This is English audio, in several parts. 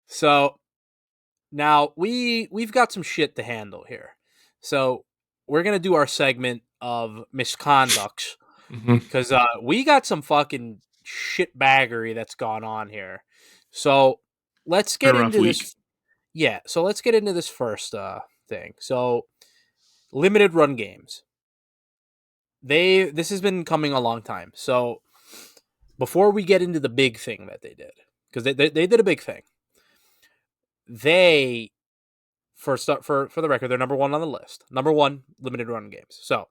So now we've got some shit to handle here. So we're gonna do our segment of misconducts Hmm. because we got some fucking shit baggery that's gone on here. So let's Been get a rough into week. this. Yeah, so let's get into this first thing. So limited run games. This has been coming a long time. So before we get into the big thing that they did, because they did a big thing, they for the record, they're number one on the list. Number one, limited run games. So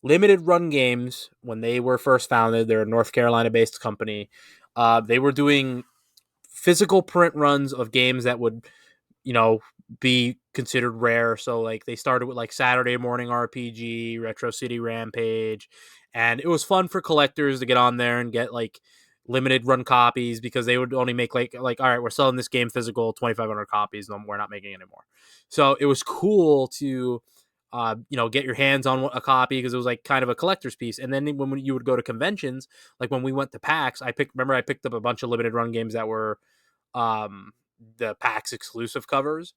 limited run games, when they were first founded, they're a North Carolina based company. They were doing physical print runs of games that would, you know, be considered rare. So like they started with like Saturday Morning RPG, Retro City Rampage, and it was fun for collectors to get on there and get like limited run copies because they would only make like all right, we're selling this game physical 2,500 copies, and we're not making it anymore. So it was cool to get your hands on a copy because it was like kind of a collector's piece. And then when you would go to conventions, like when we went to PAX, I picked up a bunch of limited run games that were um, the PAX exclusive covers.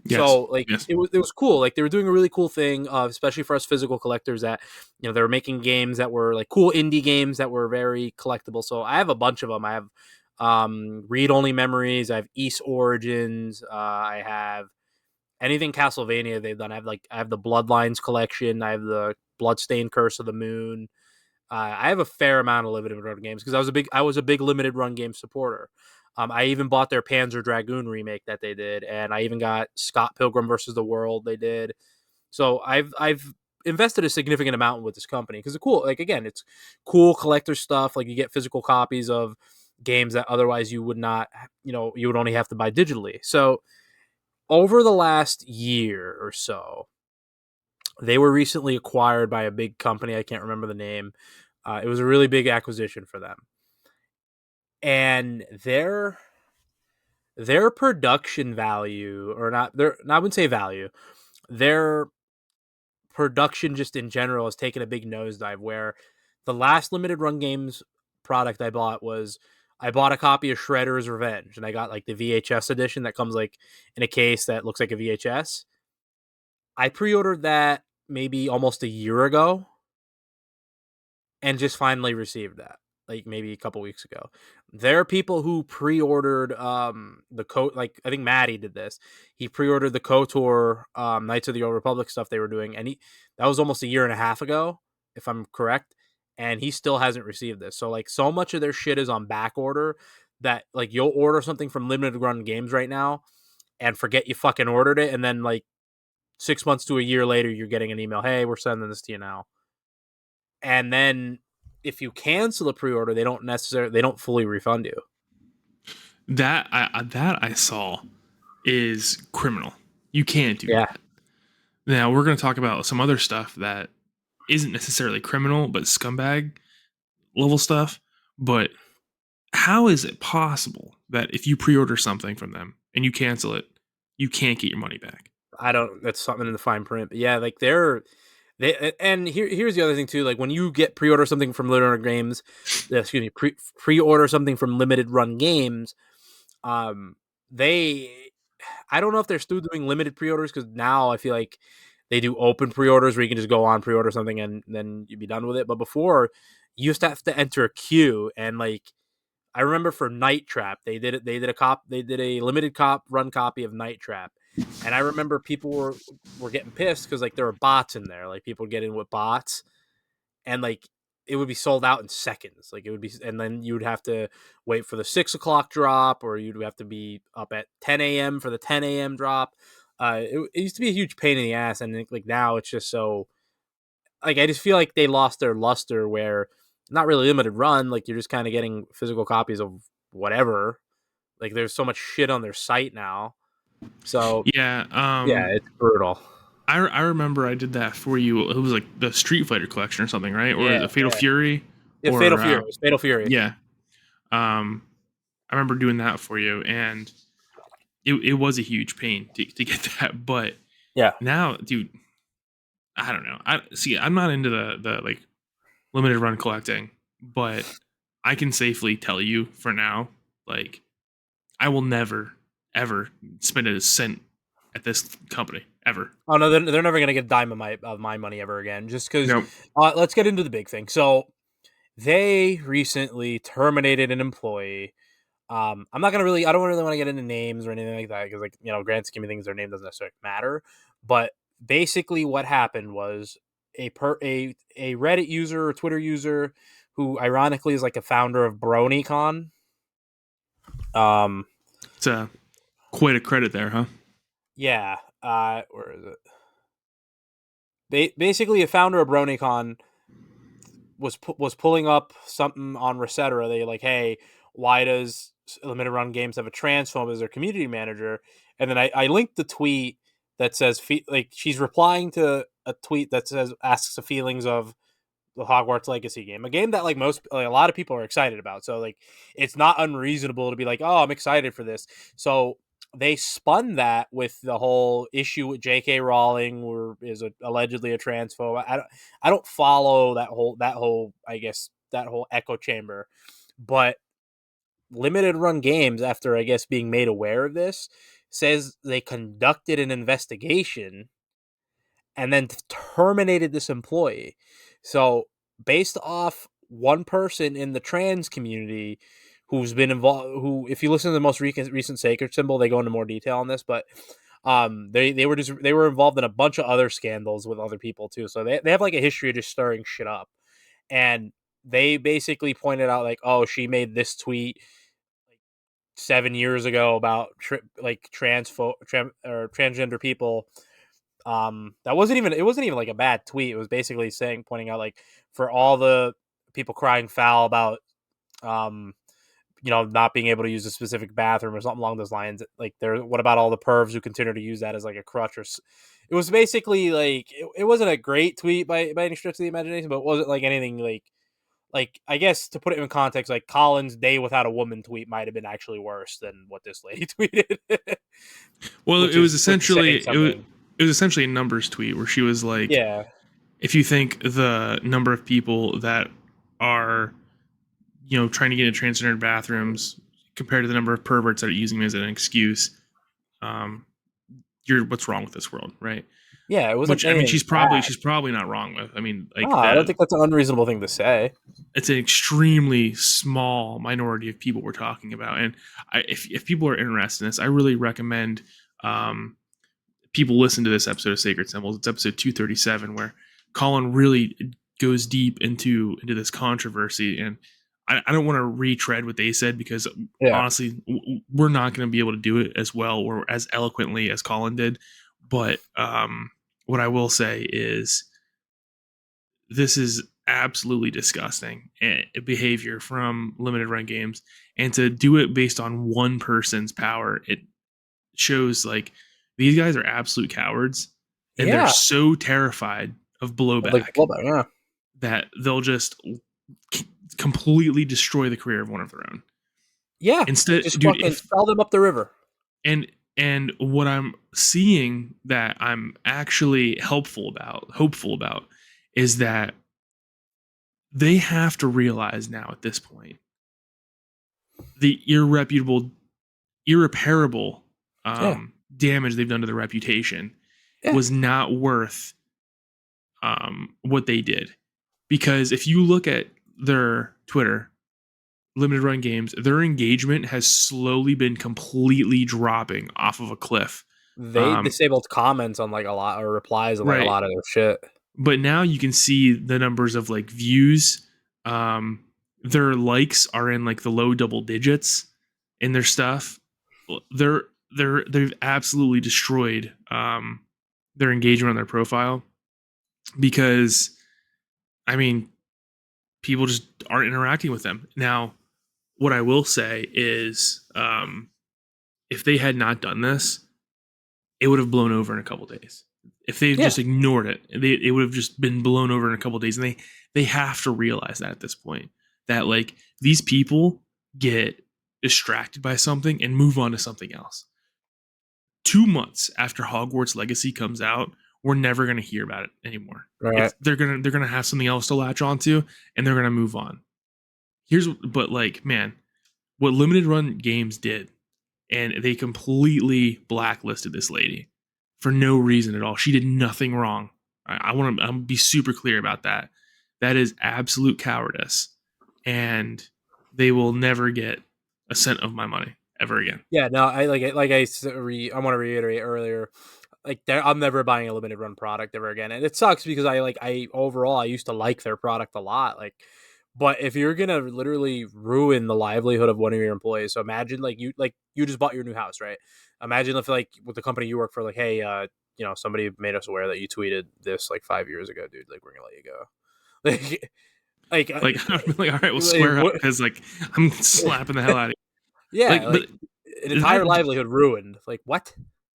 Yes. So like Yes. it was cool. Like they were doing a really cool thing, especially for us physical collectors. That they were making games that were like cool indie games that were very collectible. So I have a bunch of them. I have read only memories. I have East Origins. I have anything Castlevania they've done. I have the Bloodlines collection. I have the Bloodstained Curse of the Moon. I have a fair amount of limited run games because I was a big limited run game supporter. I even bought their Panzer Dragoon remake that they did, and I even got Scott Pilgrim versus the World they did. So I've invested a significant amount with this company because it's cool. Like again, it's cool collector stuff. Like you get physical copies of games that otherwise you would not. You would only have to buy digitally. So over the last year or so, they were recently acquired by a big company. I can't remember the name. It was a really big acquisition for them, and their production value, or not, their I wouldn't say value, their production just in general has taken a big nosedive. Where the last limited run games product I bought a copy of Shredder's Revenge, and I got like the VHS edition that comes like in a case that looks like a VHS. I pre-ordered that maybe almost a year ago and just finally received that like maybe a couple weeks ago. There are people who pre-ordered the coat, like I think Maddie did this. He pre-ordered the KOTOR Knights of the Old Republic stuff they were doing, and he that was almost a year and a half ago, if I'm correct, and he still hasn't received this. So like so much of their shit is on back order that like you'll order something from limited run games right now and forget you fucking ordered it, and then like 6 months to a year later you're getting an email, hey, we're sending this to you now. And then if you cancel the pre-order, they don't fully refund you. That I saw is criminal. You can't do Yeah, that. Now we're going to talk about some other stuff that isn't necessarily criminal, but scumbag level stuff. But how is it possible that if you pre-order something from them and you cancel it, you can't get your money back? I don't. That's something in the fine print. But yeah, like and here's the other thing too. Like when you get pre-order something from limited run games, excuse me, pre-order something from limited run games. Um, they I don't know if they're still doing limited pre-orders because now I feel like they do open pre-orders where you can just go on pre-order something and then you'd be done with it. But before, you used to have to enter a queue, and like I remember for Night Trap, they did it. They did a limited cop run copy of Night Trap, and I remember people were getting pissed because like there were bots in there. Like people would get in with bots, and like it would be sold out in seconds. Like it would be, and then you would have to wait for the 6 o'clock drop, or you'd have to be up at 10 a.m. for the 10 a.m. drop. It used to be a huge pain in the ass, and like now it's just so like I just feel like they lost their luster where not really limited run, like you're just kind of getting physical copies of whatever. Like there's so much shit on their site now. So Yeah. yeah, it's brutal. I remember I did that for you. It was like the Street Fighter collection or something, right? Or Yeah, the Fatal yeah. Fury, Yeah, Fatal or Fury. It was Fatal Fury. yeah. Um, I remember doing that for you, and it was a huge pain to get that. But Yeah. now, dude, I don't know. I see. I'm not into the like limited run collecting, but I can safely tell you for now, like I will never ever spend a cent at this company ever. Oh no, they're never gonna get a dime of my money ever again. Just because. No, Let's get into the big thing. So they recently terminated an employee. I'm not gonna really. I don't really want to get into names or anything like that because, like, grand scheme of things, their name doesn't necessarily matter. But basically, what happened was a Reddit user or Twitter user who, ironically, is like a founder of BronyCon. Um, it's quite a credit there, huh? yeah. Where is it? Basically, a founder of BronyCon was pulling up something on Resetera. They like, hey, why does Limited Run Games have a transphobe as their community manager? And then I linked the tweet that says like she's replying to a tweet that says asks the feelings of the Hogwarts Legacy game, a game that a lot of people are excited about. So like it's not unreasonable to be like, oh, I'm excited for this. So they spun that with the whole issue with J.K. Rowling, who is allegedly a transphobe. I don't follow that whole I guess that whole echo chamber, but Limited Run Games, after I guess being made aware of this, says they conducted an investigation and then terminated this employee. So, based off one person in the trans community who's been involved, who, if you listen to the most recent Sacred Symbol, they go into more detail on this, but they were involved in a bunch of other scandals with other people too. So they have like a history of just stirring shit up, and they basically pointed out like, oh, she made this tweet like 7 years ago about transgender people. That wasn't even, it wasn't even like a bad tweet. It was basically pointing out like, for all the people crying foul about um not being able to use a specific bathroom or something along those lines, like, what about all the pervs who continue to use that as like a crutch? It was basically like, it wasn't a great tweet by any stretch of the imagination, but it wasn't like anything like I guess, to put it in context, like Colin's day without a woman tweet might have been actually worse than what this lady tweeted. Well, which is saying something. it was essentially a numbers tweet where she was like, Yeah. if you think the number of people that are trying to get into transgender bathrooms compared to the number of perverts that are using it as an excuse, um, you're what's wrong with this world, right? Yeah, it wasn't Which I mean, anything bad. she's probably not wrong with. I mean, No, like I don't that. think that's an unreasonable thing to say. It's an extremely small minority of people we're talking about, and if people are interested in this, I really recommend um, people listen to this episode of Sacred Symbols. It's episode 237 where Colin really goes deep into this controversy, and I don't want to retread what they said because Yeah. honestly, we're not going to be able to do it as well or as eloquently as Colin did. But what I will say is this is absolutely disgusting behavior from limited run games, and to do it based on one person's power, it shows like these guys are absolute cowards and they're Yeah. so terrified of Like, blowback well, yeah. that they'll just completely destroy the career of one of their own. Yeah. Instead, Just dude, fucking if sell them up the river. and what I'm seeing that I'm actually hopeful about is that they have to realize now at this point the irreparable Yeah. damage they've done to their reputation Yeah. was not worth what they did. Because if you look at their Twitter, limited run games, their engagement has slowly been completely dropping off of a cliff. They Um, disabled comments on like a lot, or replies on like a right. lot of their shit. But now you can see the numbers of like views. Their likes are in like the low double digits in their stuff. They've absolutely destroyed their engagement on their profile because I mean people just aren't interacting with them. Now, what I will say is if they had not done this, it would have blown over in a couple days. If they Yeah. just ignored it, it would have just been blown over in a couple days. And they have to realize that at this point, that like these people get distracted by something and move on to something else. 2 months after Hogwarts Legacy comes out, we're never going to hear about it anymore. Right. They're gonna have something else to latch onto, and they're gonna move on. But like, man, what limited run games did and they completely blacklisted this lady for no reason at all. She did nothing wrong. I want to be super clear about that. That is absolute cowardice, and they will never get a cent of my money ever again. Yeah, no, I want to reiterate earlier, like I'm never buying a limited run product ever again, and it sucks because I overall I used to like their product a lot, like. But if you're gonna literally ruin the livelihood of one of your employees, so imagine like you just bought your new house, right? Imagine if like with the company you work for, like, hey, somebody made us aware that you tweeted this like 5 years ago, dude. Like we're gonna let you go. Like, Like I'm like, all right, we'll like square up what? because like I'm slapping the hell out of you. Yeah, Like, but like an entire livelihood ruined. Like what?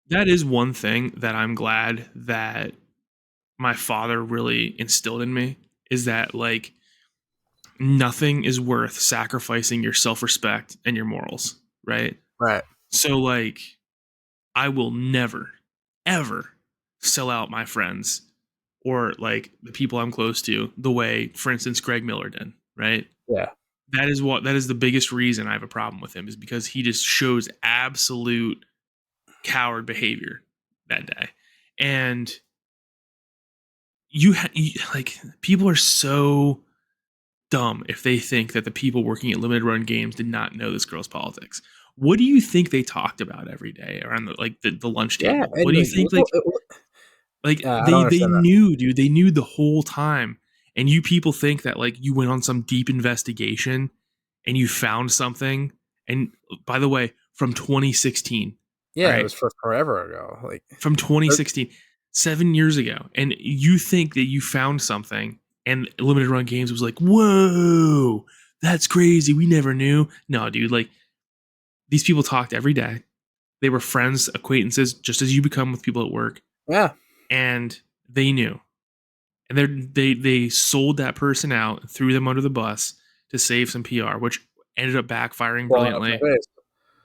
that is one thing that I'm glad that my father really instilled in me is that like nothing is worth sacrificing your self-respect and your morals, right? Right. So like I will never ever sell out my friends or like the people I'm close to the way for instance Greg Miller did, right? Yeah. That is the biggest reason I have a problem with him is because he just shows absolute coward behavior that day. And like people are so dumb if they think that the people working at limited run games did not know this girl's politics. What do you think they talked about every day around the lunch Yeah, table? What and do you like, think like I don't they understand that. knew, dude. They knew the whole time. And you people think that like you went on some deep investigation and you found something. And by the way, from 2016, Yeah, it right? was for forever ago. Like, From or- 2016, 7 years ago, and you think that you found something, and limited run games was like, whoa, that's crazy. We never knew. No, dude, like these people talked every day. They were friends, acquaintances, just as you become with people at work, yeah. and they knew. And they sold that person out and threw them under the bus to save some PR, which ended up backfiring Blowing up in brilliantly. their face.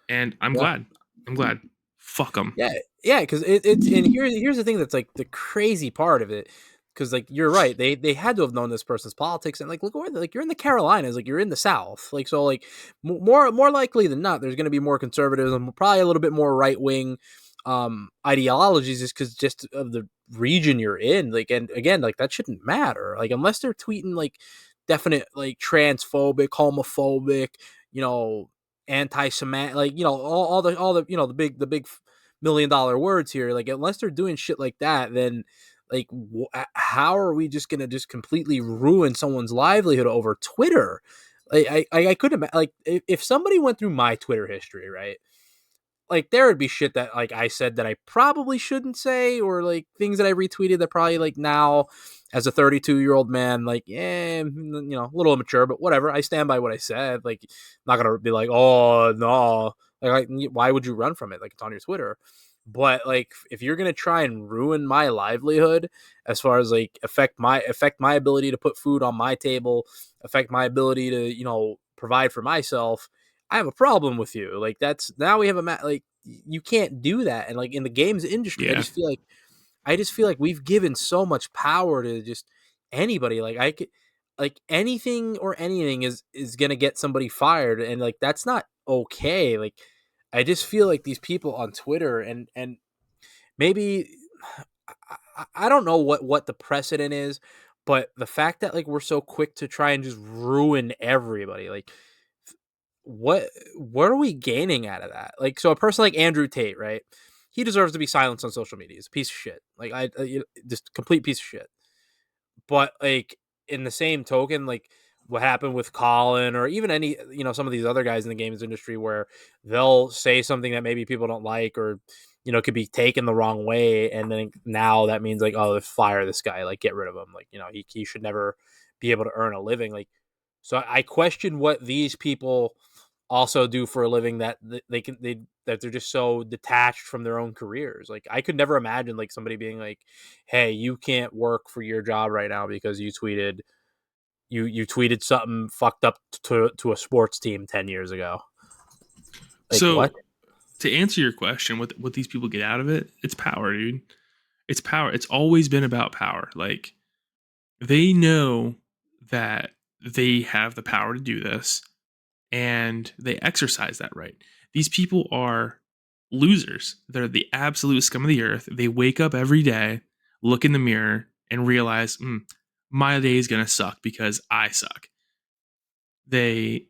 And I'm Yeah. glad. I'm glad. Fuck them. Yeah, yeah, because it's and here's the thing that's like the crazy part of it, because like you're right, they had to have known this person's politics, and like look where like you're in the Carolinas, like you're in the South, like so like more likely than not, there's going to be more conservatism, probably a little bit more right wing ideologies, just of the region you're in, like and again like that shouldn't matter, like unless they're tweeting like definite like transphobic, homophobic, you know anti-Semitic, like all the the big $1 million words here. Like unless they're doing shit like that, then like how are we just gonna just completely ruin someone's livelihood over Twitter? I couldn't like if somebody went through my Twitter history, right? Like there would be shit that like I said that I probably shouldn't say, or like things that I retweeted that probably like now as a 32-year-old man, like a little immature, but whatever. I stand by what I said. Like I'm not gonna be like, oh no, why would you run from it? Like it's on your Twitter. But like if you're gonna try and ruin my livelihood as far as like affect my ability to put food on my table, affect my ability to provide for myself, I have a problem with you. Like that's now we have like you can't do that. And like in the games industry, Yeah. I just feel like we've given so much power to just anybody. Like I could like anything or anything is gonna get somebody fired, and like that's not okay. Like I just feel like these people on Twitter and maybe I don't know what the precedent is, but the fact that like we're so quick to try and just ruin everybody, like what are we gaining out of that? Like, so a person like Andrew Tate, right? He deserves to be silenced on social media. He's a piece of shit. Like, just complete piece of shit. But like in the same token, like what happened with Colin or even any some of these other guys in the games industry where they'll say something that maybe people don't like or could be taken the wrong way, and then now that means like, oh, fire this guy, like get rid of him, like he should never be able to earn a living. Like, so I question what these people also do for a living, that that they're just so detached from their own careers. Like I could never imagine like somebody being like, "Hey, you can't work for your job right now because you tweeted something fucked up to a sports team 10 years ago." Like what? So to answer your question, what these people get out of it, it's power, dude. It's power. It's always been about power. Like they know that they have the power to do this and they exercise that right. These people are losers. They're the absolute scum of the earth. They wake up every day, look in the mirror, and realize, my day is going to suck because I suck. They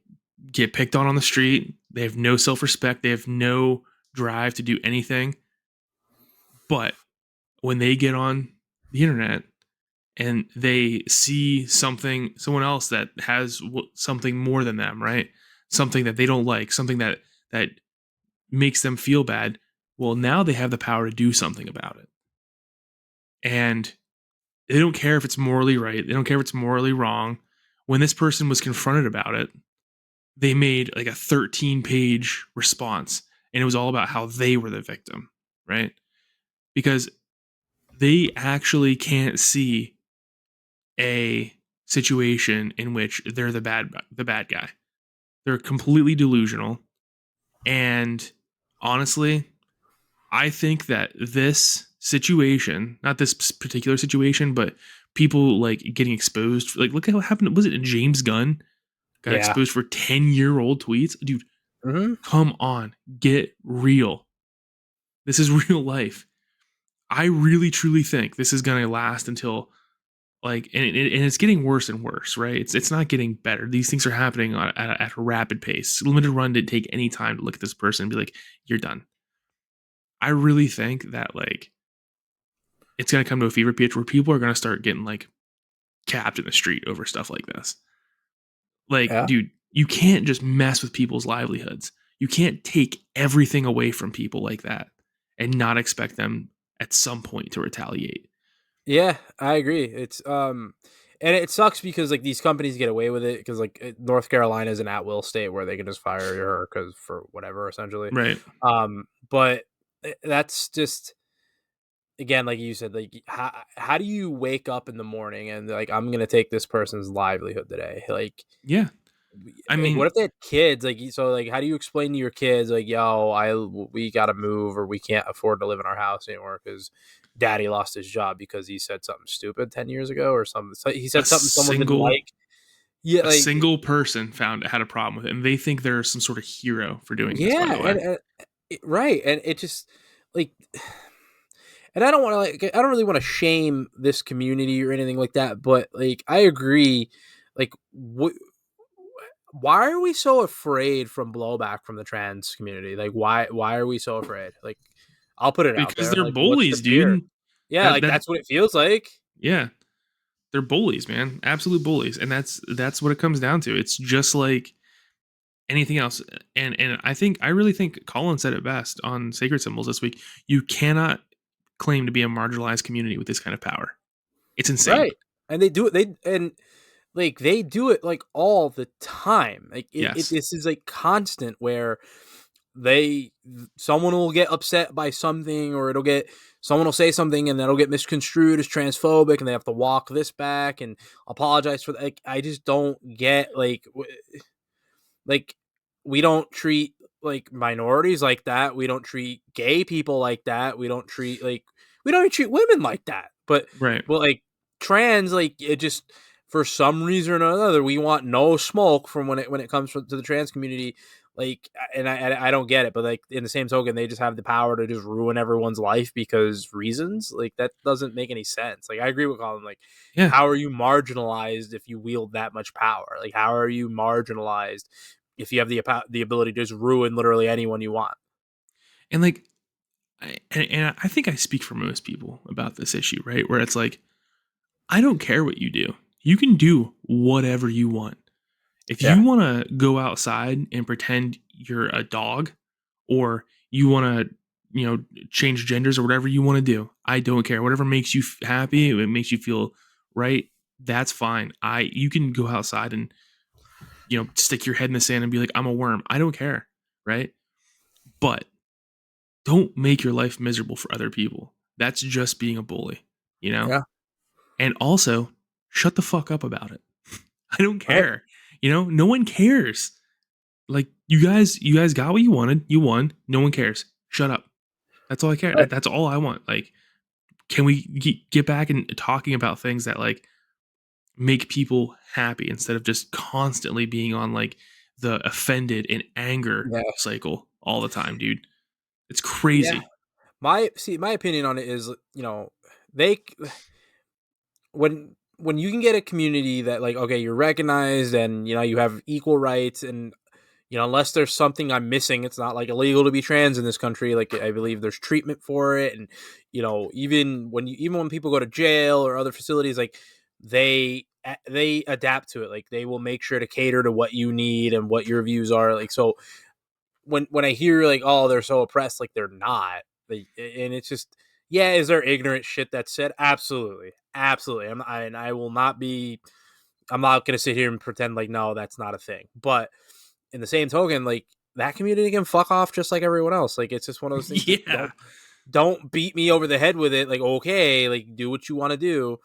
get picked on the street. They have no self respect. They have no drive to do anything. But when they get on the internet and they see someone else that has something more than them, right? Something that they don't like, something that makes them feel bad. Well, now they have the power to do something about it. And they don't care if it's morally right. They don't care if it's morally wrong. When this person was confronted about it, they made like a 13-page response, and it was all about how they were the victim, right? Because they actually can't see a situation in which they're the bad guy. They're completely delusional. And honestly, I think that this situation, not this particular situation, but people like getting exposed, like look at what happened. Was it James Gunn got Yeah. exposed for 10-year-old tweets? Dude, Hmm. come on, get real. This is real life. I really truly think this is going to last until like, and it's getting worse and worse, right? It's not getting better. These things are happening at a rapid pace. Limited Run didn't take any time to look at this person and be like, "You're done." I really think that like it's going to come to a fever pitch where people are going to start getting like capped in the street over stuff like this. Like, Yeah. dude, you can't just mess with people's livelihoods. You can't take everything away from people like that and not expect them at some point to retaliate. Yeah, I agree. And it sucks because like these companies get away with it because like North Carolina is an at will state where they can just fire her because for whatever essentially. Right. But that's just again like you said like how do you wake up in the morning and like I'm gonna take this person's livelihood today Yeah. I like what mean, if they had kids so like how do you explain to your kids like yo we gotta move or we can't afford to live in our house anymore because daddy lost his job because he said something stupid 10 years ago or something so he a said something someone didn't single like yeah a like single person found had a problem with it, and they think they're some sort of hero for doing this. By yeah the way, right and it just like and I don't want to like I don't really want to shame this community or anything like that, but like I agree. Like, why are we so afraid from blowback from the trans community? Like, why are we so afraid? Like, I'll put it out because there. they're Like, what's the bullies, fear? dude. Yeah, That like that that's what it feels like. yeah, they're bullies, man. Absolute bullies, and that's what it comes down to. It's just like anything else. And I really think Colin said it best on Sacred Symbols this week. You cannot claim to be a marginalized community with this kind of power. It's insane. Right. And they do it. They do it like all the time. Like Yes. this is like constant where they someone will get upset by something or it'll get someone will say something and that'll get misconstrued as transphobic and they have to walk this back and apologize for that. Like I just don't get like we don't treat like minorities like that. We don't treat gay people like that. We don't even treat women like that. Right. But like trans, like it just for some reason or another, we want no smoke from when it comes to the trans community. Like, and I don't get it, but like in the same token, they just have the power to just ruin everyone's life because reasons. Like that doesn't make any sense. Like I agree with Colin. Like, Yeah. how are you marginalized if you wield that much power? Like, how are you marginalized if you have the ability to just ruin literally anyone you want? And like and I think I speak for most people about this issue, right? Where it's like, I don't care what you do. You can do whatever you want. If Yeah, you want to go outside and pretend you're a dog, or you want to, change genders or whatever you want to do, I don't care. Whatever makes you happy, it makes you feel right. That's fine. You can go outside and stick your head in the sand and be like, I'm a worm. I don't care, right? But don't make your life miserable for other people. That's just being a bully, you know? yeah, And also, shut the fuck up about it. I don't right, care. No one cares. Like you guys got what you wanted. You won. No one cares. Shut up. That's all I care. right. That's all I want. Like, can we get back and talking about things that like make people happy instead of just constantly being on like the offended and anger Yeah. cycle? all the time, dude. It's Yeah. crazy. My opinion on it is, they when you can get a community that, like, okay, you're recognized and you have equal rights, and unless there's something I'm missing, it's not like illegal to be trans in this country. Like, I believe there's treatment for it, and even when people go to jail or other facilities, like, they adapt to it. Like, they will make sure to cater to what you need and what your views are. Like, so when I hear, like, oh, they're so oppressed, like, they're not. And it's just, yeah, is there ignorant shit that's said? Absolutely, absolutely. And I will not be. I'm not gonna sit here and pretend like, no, that's not a thing. But in the same token, like, that community can fuck off just like everyone else. Like, it's just one of those things. Like, Yeah. don't beat me over the head with it. Like, okay, like, do what you want to do,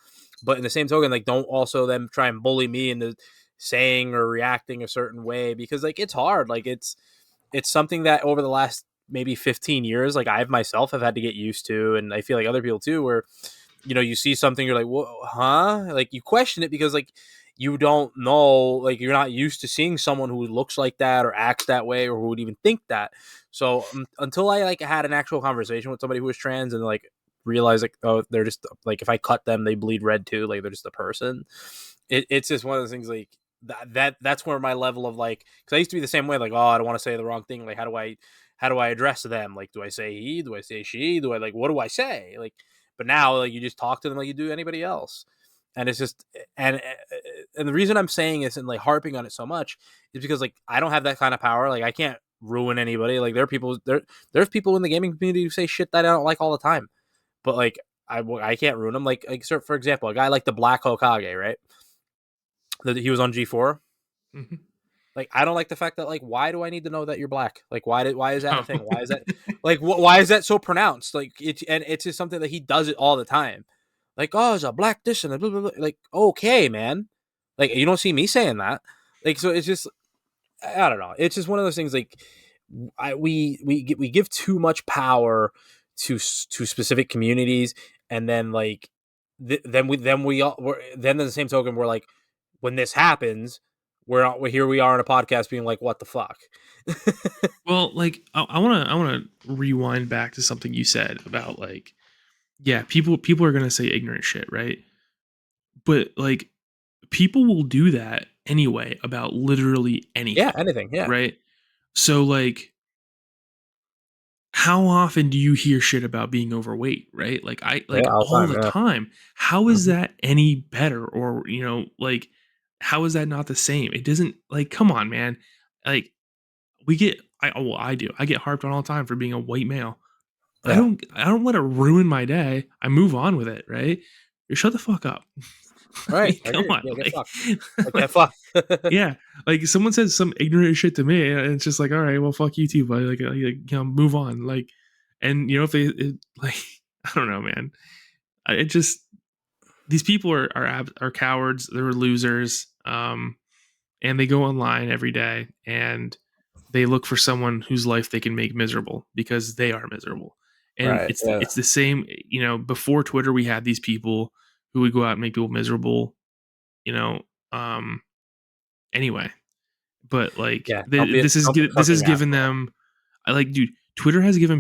but in the same token, like, don't also then try and bully me into saying or reacting a certain way, because, like, it's hard. Like, it's something that over the last maybe 15 years, like, I've myself have had to get used to, and I feel like other people too, where you see something, you're like, "Whoa, huh?" Like, you question it because, like, you don't know, like, you're not used to seeing someone who looks like that or acts that way or who would even think that. So, until I, like, had an actual conversation with somebody who was trans and, like, realized, like, oh, they're just, like, if I cut them, they bleed red too. Like, they're just a person. It's just one of those things, like, that's where my level of, like, because I used to be the same way. Like, oh, I don't want to say the wrong thing. Like, how do I address them? Like, do I say he? Do I say she? Do I, like, what do I say? Like, but now, like, you just talk to them like you do anybody else. And it's just, and the reason I'm saying this and, like, harping on it so much is because, like, I don't have that kind of power. Like, I can't ruin anybody. Like, there's people in the gaming community who say shit that I don't like all the time. But, like, I can't ruin them. Like, so, for example, a guy like the Black Hokage, right? That he was on G4. Mhm. Like, I don't like the fact that, like, why do I need to know that you're black? Like, why is that a No. thing? Why is that, like, why is that so pronounced? Like, it's just something that he does it all the time. Like, oh, it's a black this and blah, blah, blah. Like, okay, man. Like, you don't see me saying that. Like, so it's just, I don't know. It's just one of those things. Like, we give too much power to specific communities, and then, like, then in the same token, we're like, when this happens, here we are in a podcast being like, what the fuck. Well, like I want to rewind back to something you said about like yeah, people are going to say ignorant shit, right? But like people will do that anyway about literally Yeah, anything, anything. Yeah, right? So like how often do you hear shit about being overweight, right? Like I yeah, like all the all time. the Yeah. time. How is Mhm. that any better or like how is that not the same? It doesn't like come on, man. Like we get I do. I get harped on all the time for being a white male. Yeah. I don't let it ruin my day. I move on with it, right? Shut the fuck up. Right. Like, I come agree. on, Yeah, get like, fucked. Like, get fucked. yeah, like someone says some ignorant shit to me, and it's just like, all right, well, fuck you too, buddy. Move on. Like, and if like, I don't know, man. It just these people are cowards. They're losers. And they go online every day and they look for someone whose life they can make miserable because they are miserable. And Right. it's Yeah. it's the same, before Twitter we had these people who would go out and make people miserable, you know. Um anyway, but like Yeah. Don't be this is don't be a this has fucking given asshole. them I like dude, Twitter has given